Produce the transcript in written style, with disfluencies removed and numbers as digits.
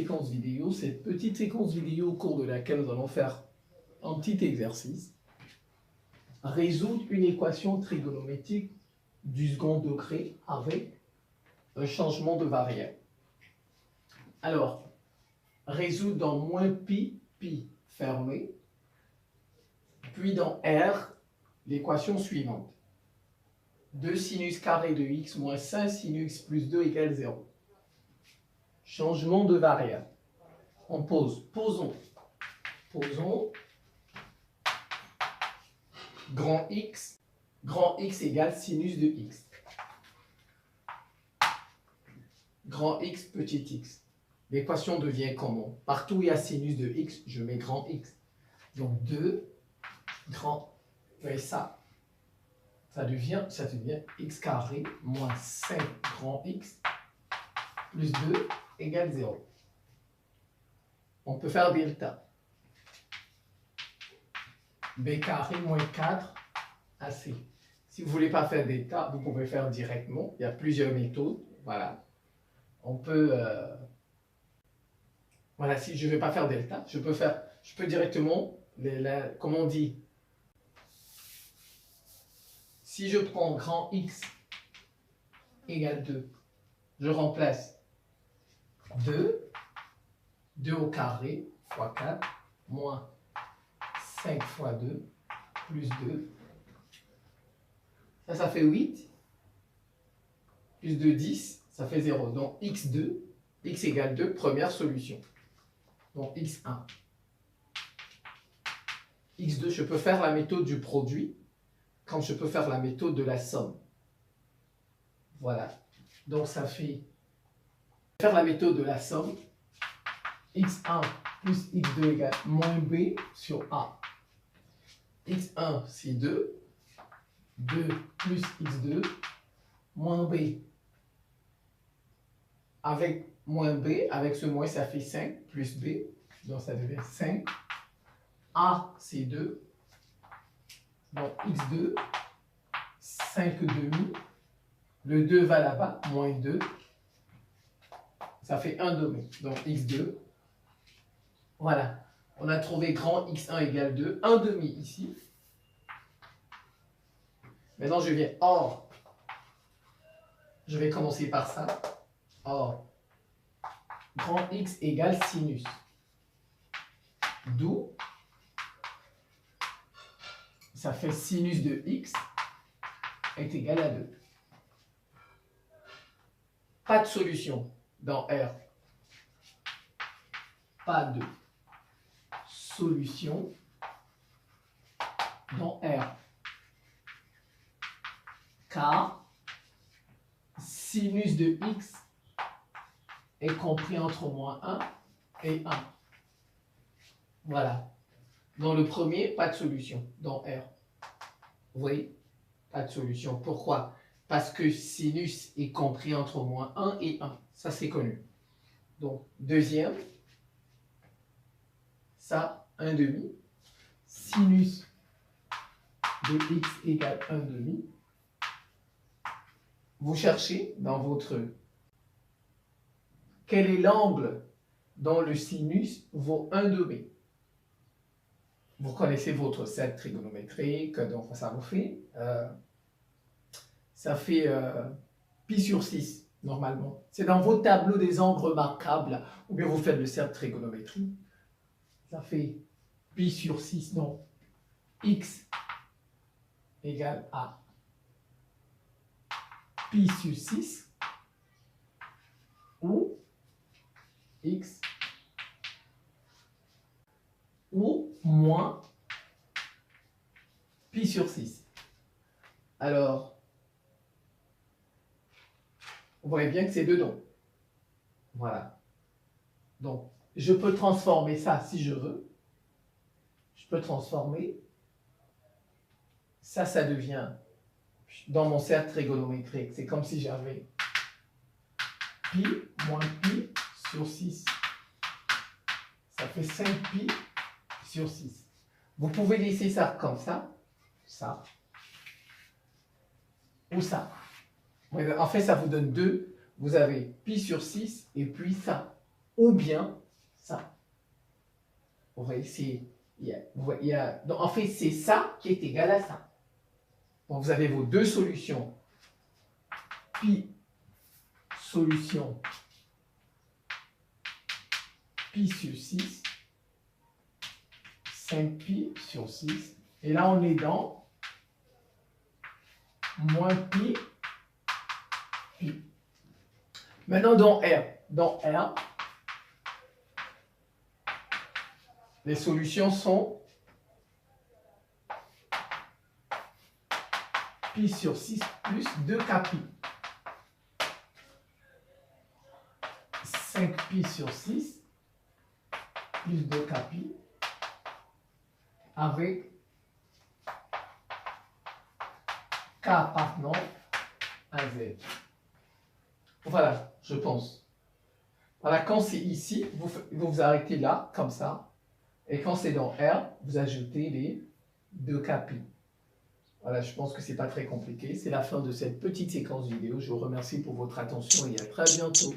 séquence vidéo, cette petite séquence vidéo au cours de laquelle nous allons faire un petit exercice. Résoudre une équation trigonométrique du second degré avec un changement de variable. Alors, résoudre dans moins pi, pi fermé, puis dans R, l'équation suivante. 2 sinus carré de x moins 5 sinus plus 2 égale 0. Changement de variable. On pose, posons grand X égale sinus de x. Grand X, petit x. L'équation devient comment? Partout où il y a sinus de x, je mets grand X. Donc 2 grand, et ça devient x carré moins 5 grand X plus 2 égale 0. On peut faire delta. B carré moins 4 AC. Si vous ne voulez pas faire delta, vous pouvez faire directement. Il y a plusieurs méthodes. Voilà. On peut... Voilà, si je ne vais pas faire delta, je peux directement, comment on dit? Si je prends grand X égale 2, je remplace 2 au carré fois 4 moins 5 fois 2 plus 2. Ça fait 8. Plus 2, 10. Ça fait 0. Donc x2, x égale 2, première solution. Donc x1. x2, je peux faire la méthode du produit quand je peux faire la méthode de la somme. Voilà. Donc ça fait... Faire la méthode de la somme. x1 plus x2 égale moins b sur a. x1, c'est 2. 2 plus x2 moins b. Avec moins b, avec ce moins, ça fait 5 plus b. Donc ça devient 5. A, c'est 2. Donc x2, 5 demi. Le 2 va là-bas, moins 2. Ça fait 1 demi. Donc x2. Voilà. On a trouvé grand x1 égale 2. 1 demi ici. Maintenant, je viens or. Je vais commencer par ça. Or, grand X égale sinus. D'où ça fait sinus de X est égal à 2. Pas de solution dans R. Pas de solution dans R. Car sinus de x est compris entre moins 1 et 1. Voilà. Dans le premier, pas de solution. Dans R. Vous voyez? Pas de solution. Pourquoi? Parce que sinus est compris entre moins 1 et 1. Ça, c'est connu. Donc, deuxième, ça, 1 demi. Sinus de x égale 1 demi. Vous cherchez dans votre... Quel est l'angle dont le sinus vaut 1 demi? Vous connaissez votre set trigonométrique, donc ça vous fait... pi sur 6, normalement. C'est dans vos tableaux des angles remarquables, ou bien vous faites le set trigonométrique. Ça fait pi sur 6, donc x égale à pi sur 6 ou x ou moins pi sur 6. Alors, vous voyez bien que c'est dedans. Voilà. Donc, je peux transformer ça si je veux. Je peux transformer. Ça devient... Dans mon cercle trigonométrique, c'est comme si j'avais pi moins pi sur 6. Ça fait 5 pi sur 6. Vous pouvez laisser ça comme ça, ou ça. En fait, ça vous donne 2. Vous avez pi sur 6 et puis ça. ou bien ça. Vous voyez, donc, en fait, c'est ça qui est égal à ça. Donc, vous avez vos deux solutions. Pi, solution pi sur 6, 5pi sur 6. Et là, on est dans moins pi, pi. Maintenant, dans R, les solutions sont pi sur 6 plus 2kpi. 5pi sur 6 plus 2kpi avec k appartenant à Z. Voilà, je pense. Voilà, quand c'est ici, vous arrêtez là, comme ça. Et quand c'est dans R, vous ajoutez les 2kpi. Voilà, je pense que c'est pas très compliqué. C'est la fin de cette petite séquence vidéo. Je vous remercie pour votre attention et à très bientôt.